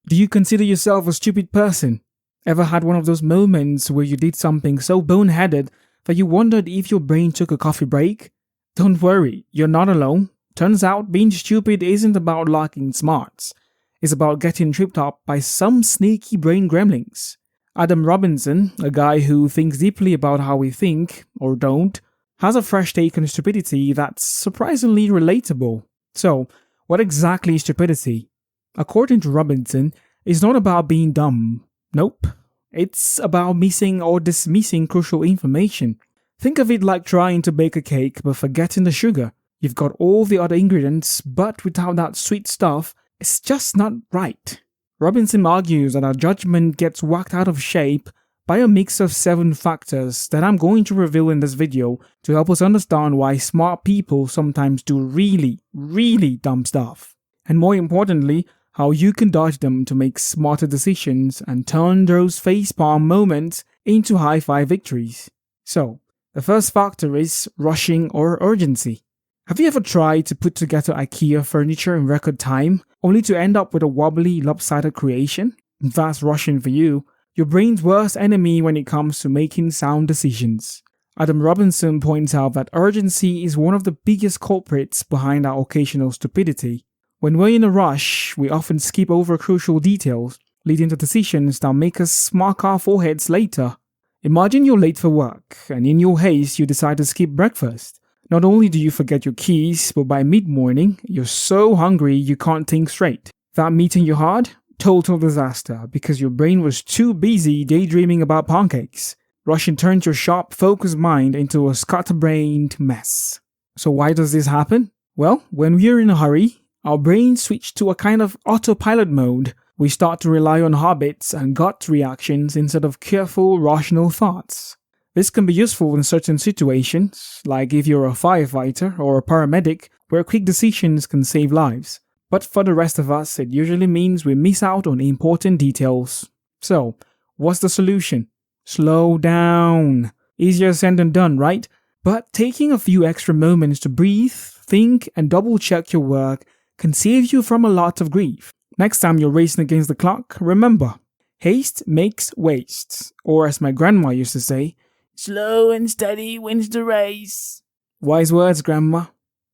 Do you consider yourself a stupid person? Ever had one of those moments where you did something so boneheaded that you wondered if your brain took a coffee break? Don't worry, you're not alone. Turns out being stupid isn't about lacking smarts. It's about getting tripped up by some sneaky brain gremlins. Adam Robinson, a guy who thinks deeply about how we think, or don't, has a fresh take on stupidity that's surprisingly relatable. So, what exactly is stupidity? According to Robinson, it's not about being dumb. Nope. It's about missing or dismissing crucial information. Think of it like trying to bake a cake but forgetting the sugar. You've got all the other ingredients, but without that sweet stuff, it's just not right. Robinson argues that our judgment gets whacked out of shape by a mix of 7 factors that I'm going to reveal in this video to help us understand why smart people sometimes do really, really dumb stuff. And more importantly, how you can dodge them to make smarter decisions and turn those facepalm moments into high-five victories. So, the first factor is rushing or urgency. Have you ever tried to put together IKEA furniture in record time, only to end up with a wobbly, lopsided creation? That's rushing for you, your brain's worst enemy when it comes to making sound decisions. Adam Robinson points out that urgency is one of the biggest culprits behind our occasional stupidity. When we're in a rush, we often skip over crucial details, leading to decisions that make us smack our foreheads later. Imagine you're late for work, and in your haste you decide to skip breakfast. Not only do you forget your keys, but by mid-morning, you're so hungry you can't think straight. That meeting you had? Total disaster, because your brain was too busy daydreaming about pancakes. Rushing turns your sharp, focused mind into a scatterbrained mess. So why does this happen? Well, when we're in a hurry, our brains switch to a kind of autopilot mode. We start to rely on habits and gut reactions instead of careful, rational thoughts. This can be useful in certain situations, like if you're a firefighter or a paramedic, where quick decisions can save lives. But for the rest of us, it usually means we miss out on important details. So, what's the solution? Slow down. Easier said than done, right? But taking a few extra moments to breathe, think, and double-check your work can save you from a lot of grief. Next time you're racing against the clock, remember, haste makes waste. Or as my grandma used to say, slow and steady wins the race. Wise words, Grandma.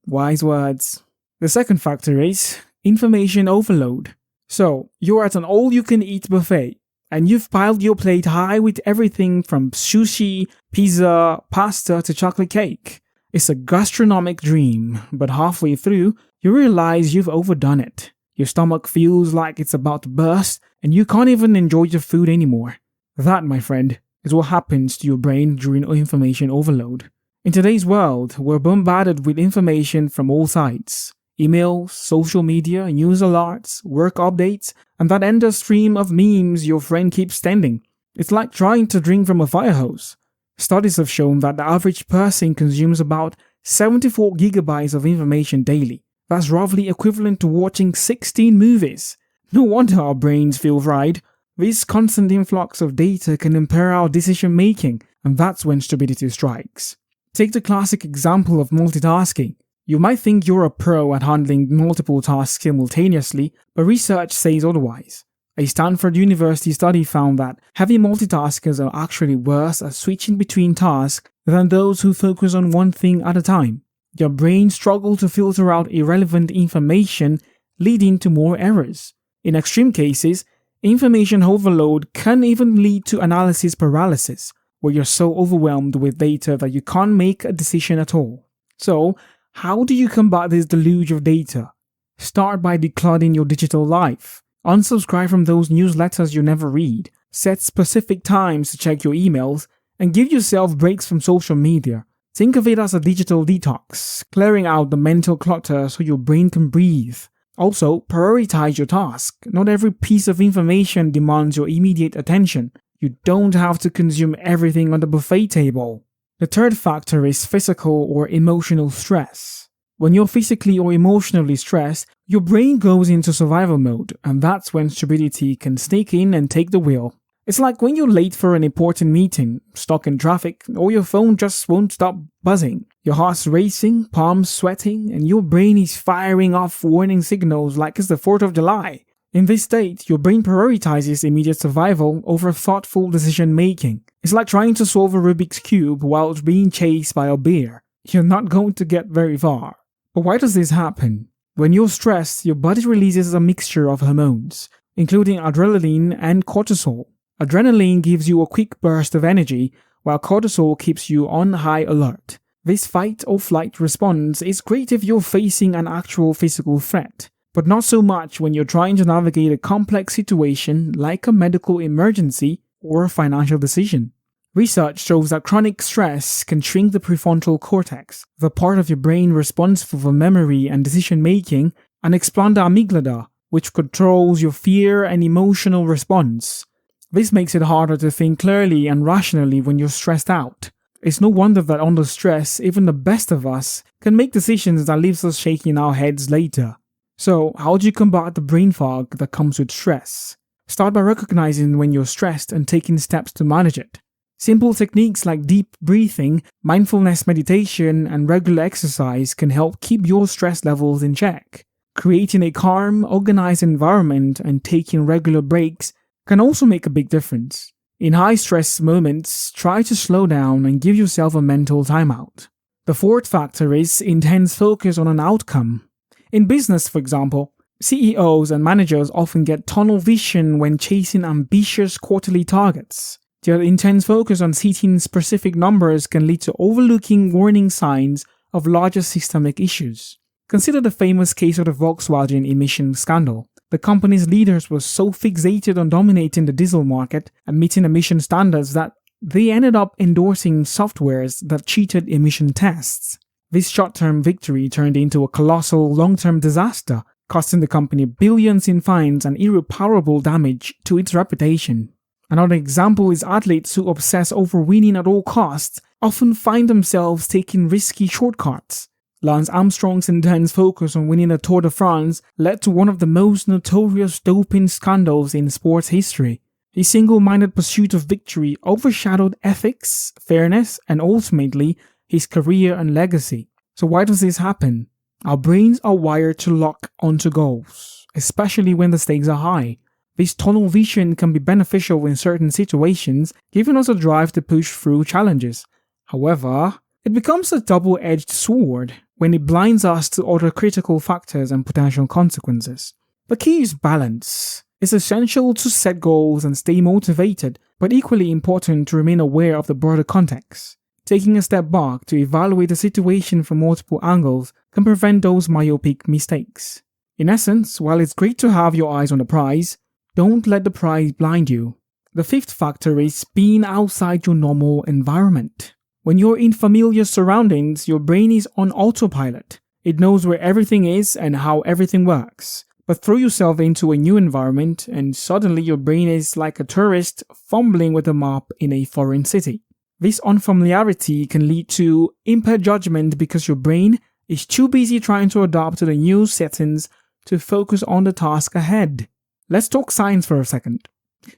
Wise words. The second factor is information overload. So, you're at an all-you-can-eat buffet, and you've piled your plate high with everything from sushi, pizza, pasta to chocolate cake. It's a gastronomic dream, but halfway through, you realize you've overdone it. Your stomach feels like it's about to burst, and you can't even enjoy your food anymore. That, my friend, is what happens to your brain during information overload. In today's world, we're bombarded with information from all sides. Emails, social media, news alerts, work updates, and that endless stream of memes your friend keeps sending. It's like trying to drink from a fire hose. Studies have shown that the average person consumes about 74 gigabytes of information daily. That's roughly equivalent to watching 16 movies. No wonder our brains feel fried. This constant influx of data can impair our decision making, and that's when stupidity strikes. Take the classic example of multitasking. You might think you're a pro at handling multiple tasks simultaneously, but research says otherwise. A Stanford University study found that heavy multitaskers are actually worse at switching between tasks than those who focus on one thing at a time. Your brain struggles to filter out irrelevant information, leading to more errors. In extreme cases, information overload can even lead to analysis paralysis, where you're so overwhelmed with data that you can't make a decision at all. So, how do you combat this deluge of data? Start by decluttering your digital life. Unsubscribe from those newsletters you never read. Set specific times to check your emails, and give yourself breaks from social media. Think of it as a digital detox, clearing out the mental clutter so your brain can breathe. Also, prioritize your task. Not every piece of information demands your immediate attention. You don't have to consume everything on the buffet table. The third factor is physical or emotional stress. When you're physically or emotionally stressed, your brain goes into survival mode, and that's when stupidity can sneak in and take the wheel. It's like when you're late for an important meeting, stuck in traffic, or your phone just won't stop buzzing. Your heart's racing, palms sweating, and your brain is firing off warning signals like it's the 4th of July. In this state, your brain prioritizes immediate survival over thoughtful decision making. It's like trying to solve a Rubik's Cube while being chased by a bear. You're not going to get very far. But why does this happen? When you're stressed, your body releases a mixture of hormones, including adrenaline and cortisol. Adrenaline gives you a quick burst of energy, while cortisol keeps you on high alert. This fight or flight response is great if you're facing an actual physical threat, but not so much when you're trying to navigate a complex situation like a medical emergency or a financial decision. Research shows that chronic stress can shrink the prefrontal cortex, the part of your brain responsible for memory and decision making, and expand the amygdala, which controls your fear and emotional response. This makes it harder to think clearly and rationally when you're stressed out. It's no wonder that under stress, even the best of us can make decisions that leaves us shaking our heads later. So, how do you combat the brain fog that comes with stress? Start by recognizing when you're stressed and taking steps to manage it. Simple techniques like deep breathing, mindfulness meditation, and regular exercise can help keep your stress levels in check. Creating a calm, organized environment and taking regular breaks can also make a big difference. In high-stress moments, try to slow down and give yourself a mental timeout. The fourth factor is intense focus on an outcome. In business, for example, CEOs and managers often get tunnel vision when chasing ambitious quarterly targets. Their intense focus on hitting specific numbers can lead to overlooking warning signs of larger systemic issues. Consider the famous case of the Volkswagen emission scandal. The company's leaders were so fixated on dominating the diesel market and meeting emission standards that they ended up endorsing softwares that cheated emission tests. This short-term victory turned into a colossal long-term disaster, costing the company billions in fines and irreparable damage to its reputation. Another example is athletes who obsess over winning at all costs often find themselves taking risky shortcuts. Lance Armstrong's intense focus on winning the Tour de France led to one of the most notorious doping scandals in sports history. His single-minded pursuit of victory overshadowed ethics, fairness, and ultimately his career and legacy. So why does this happen? Our brains are wired to lock onto goals, especially when the stakes are high. This tunnel vision can be beneficial in certain situations, giving us a drive to push through challenges. However, it becomes a double-edged sword when it blinds us to other critical factors and potential consequences. The key is balance. It's essential to set goals and stay motivated, but equally important to remain aware of the broader context. Taking a step back to evaluate the situation from multiple angles can prevent those myopic mistakes. In essence, while it's great to have your eyes on the prize, don't let the prize blind you. The fifth factor is being outside your normal environment. When you're in familiar surroundings, your brain is on autopilot. It knows where everything is and how everything works. But throw yourself into a new environment and suddenly your brain is like a tourist fumbling with a map in a foreign city. This unfamiliarity can lead to impaired judgment because your brain is too busy trying to adapt to the new settings to focus on the task ahead. Let's talk science for a second.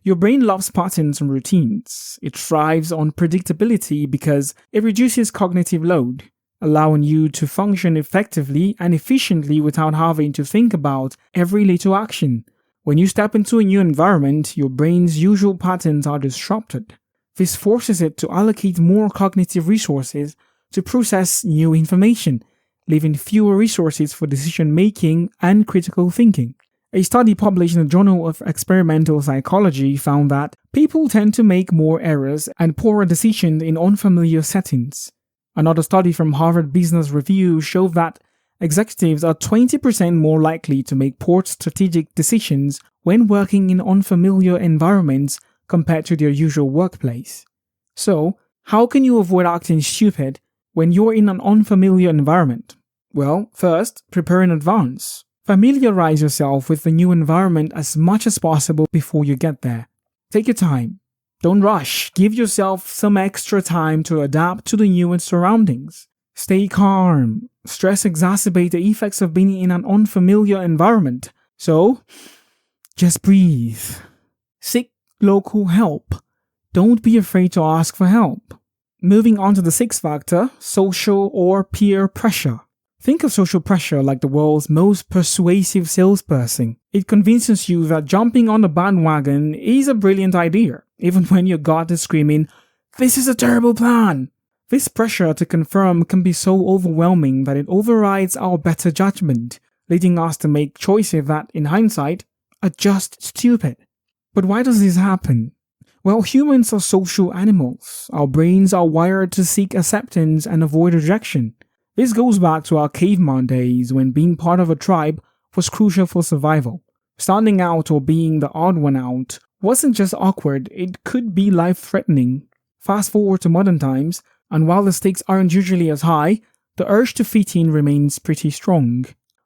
Your brain loves patterns and routines. It thrives on predictability because it reduces cognitive load, allowing you to function effectively and efficiently without having to think about every little action. When you step into a new environment, your brain's usual patterns are disrupted. This forces it to allocate more cognitive resources to process new information, leaving fewer resources for decision-making and critical thinking. A study published in the Journal of Experimental Psychology found that people tend to make more errors and poorer decisions in unfamiliar settings. Another study from Harvard Business Review showed that executives are 20% more likely to make poor strategic decisions when working in unfamiliar environments compared to their usual workplace. So, how can you avoid acting stupid when you're in an unfamiliar environment? Well, first, prepare in advance. Familiarize yourself with the new environment as much as possible before you get there. Take your time. Don't rush. Give yourself some extra time to adapt to the new surroundings. Stay calm. Stress exacerbates the effects of being in an unfamiliar environment. So, just breathe. Seek local help. Don't be afraid to ask for help. Moving on to the sixth factor, social or peer pressure. Think of social pressure like the world's most persuasive salesperson. It convinces you that jumping on the bandwagon is a brilliant idea, even when your gut is screaming, "This is a terrible plan!" This pressure to confirm can be so overwhelming that it overrides our better judgment, leading us to make choices that, in hindsight, are just stupid. But why does this happen? Well, humans are social animals. Our brains are wired to seek acceptance and avoid rejection. This goes back to our caveman days when being part of a tribe was crucial for survival. Standing out or being the odd one out wasn't just awkward, it could be life-threatening. Fast forward to modern times, and while the stakes aren't usually as high, the urge to fit in remains pretty strong.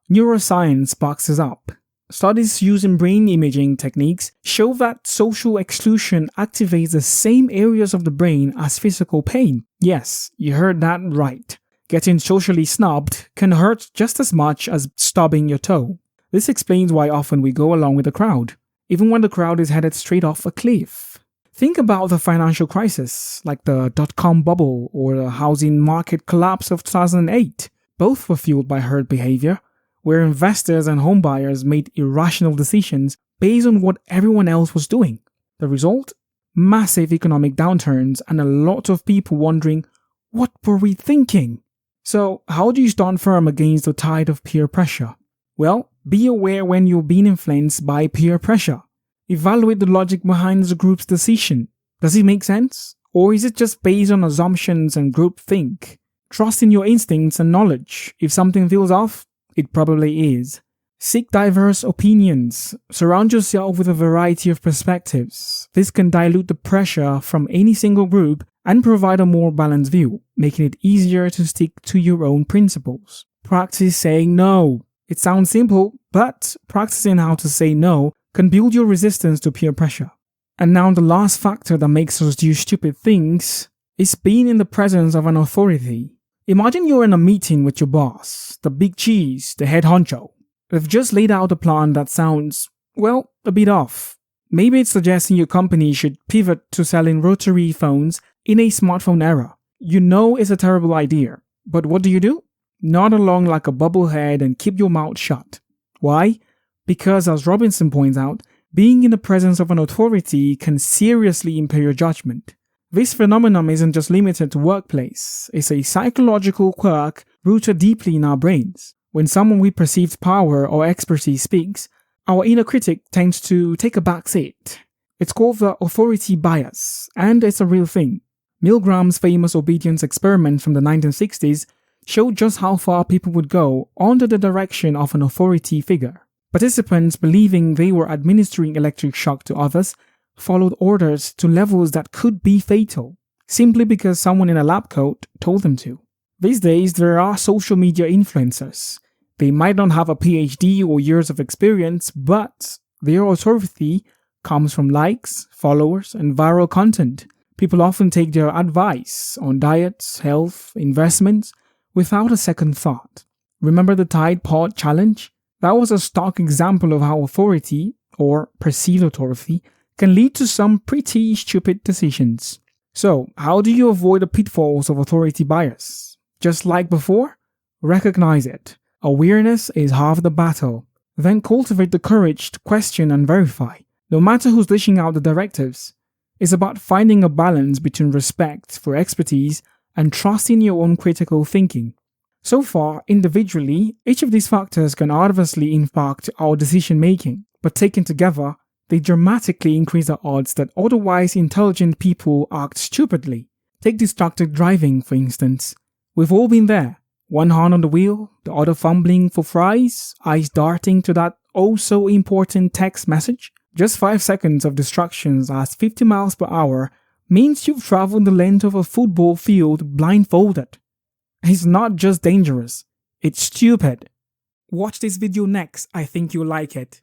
Neuroscience backs this up. Studies using brain imaging techniques show that social exclusion activates the same areas of the brain as physical pain. Yes, you heard that right. Getting socially snubbed can hurt just as much as stubbing your toe. This explains why often we go along with the crowd, even when the crowd is headed straight off a cliff. Think about the financial crisis, like the dot-com bubble or the housing market collapse of 2008. Both were fueled by herd behavior, where investors and homebuyers made irrational decisions based on what everyone else was doing. The result? Massive economic downturns and a lot of people wondering, what were we thinking? So, how do you stand firm against the tide of peer pressure? Well, be aware when you're being influenced by peer pressure. Evaluate the logic behind the group's decision. Does it make sense? Or is it just based on assumptions and groupthink? Trust in your instincts and knowledge. If something feels off, it probably is. Seek diverse opinions. Surround yourself with a variety of perspectives. This can dilute the pressure from any single group and provide a more balanced view, making it easier to stick to your own principles. Practice saying no. It sounds simple, but practicing how to say no can build your resistance to peer pressure. And now the last factor that makes us do stupid things is being in the presence of an authority. Imagine you're in a meeting with your boss, the big cheese, the head honcho. They've just laid out a plan that sounds, well, a bit off. Maybe it's suggesting your company should pivot to selling rotary phones in a smartphone era. You know it's a terrible idea, but what do? Nod along like a bubblehead and keep your mouth shut. Why? Because, as Robinson points out, being in the presence of an authority can seriously impair your judgment. This phenomenon isn't just limited to workplace. It's a psychological quirk rooted deeply in our brains. When someone with perceived power or expertise speaks, our inner critic tends to take a back seat. It's called the authority bias, and it's a real thing. Milgram's famous obedience experiment from the 1960s showed just how far people would go under the direction of an authority figure. Participants, believing they were administering electric shock to others, followed orders to levels that could be fatal, simply because someone in a lab coat told them to. These days, there are social media influencers. They might not have a PhD or years of experience, but their authority comes from likes, followers, and viral content. People often take their advice on diets, health, investments, without a second thought. Remember the Tide Pod Challenge? That was a stark example of how authority, or perceived authority, can lead to some pretty stupid decisions. So, how do you avoid the pitfalls of authority bias? Just like before, recognize it. Awareness is half the battle. Then cultivate the courage to question and verify. No matter who's dishing out the directives, it's about finding a balance between respect for expertise and trust in your own critical thinking. So far, individually, each of these factors can adversely impact our decision making, but taken together, they dramatically increase the odds that otherwise intelligent people act stupidly. Take distracted driving, for instance. We've all been there. One hand on the wheel, the other fumbling for fries, eyes darting to that oh-so-important text message. Just 5 seconds of distractions at 50 miles per hour means you've traveled the length of a football field blindfolded. It's not just dangerous, it's stupid. Watch this video next, I think you'll like it.